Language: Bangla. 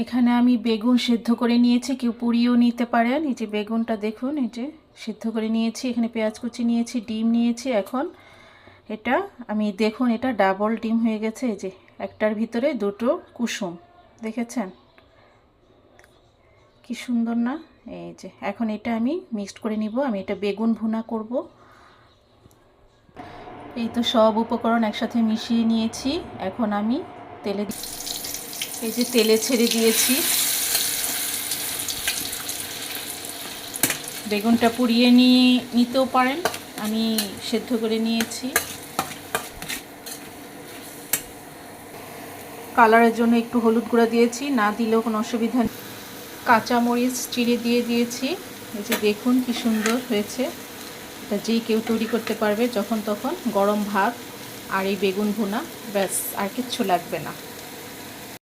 এখানে আমি বেগুন সেদ্ধ করে নিয়েছি, কেউ পুড়িয়েও নিতে পারেন। এই যে বেগুনটা দেখুন, এই যে সেদ্ধ করে নিয়েছি। এখানে পেঁয়াজ কুচি নিয়েছি, ডিম নিয়েছি। এখন এটা আমি দেখুন, এটা ডাবল ডিম হয়ে গেছে। এই যে একটার ভিতরে দুটো কুসুম, দেখেছেন কি সুন্দর না? এই যে এখন এটা আমি মিক্সড করে নিব। আমি এটা বেগুন ভুনা করব। এই তো সব উপকরণ একসাথে মিশিয়ে নিয়েছি। এখন আমি তেলে, এই যে তেলে ছেড়ে দিয়েছি। বেগুনটা পুড়িয়ে নিতেও পারেন, আমি সেদ্ধ করে নিয়েছি। কালারের জন্য একটু হলুদ গুঁড়া দিয়েছি, না দিলেও কোনো অসুবিধা নেই। কাঁচামরিচ চিড়ে দিয়ে দিয়েছি। এই যে দেখুন কি সুন্দর হয়েছে। এটা যেই কেউ তৈরি করতে পারবে, যখন তখন গরম ভাত আর এই বেগুন ভুনা, ব্যাস আর কিচ্ছু লাগবে না।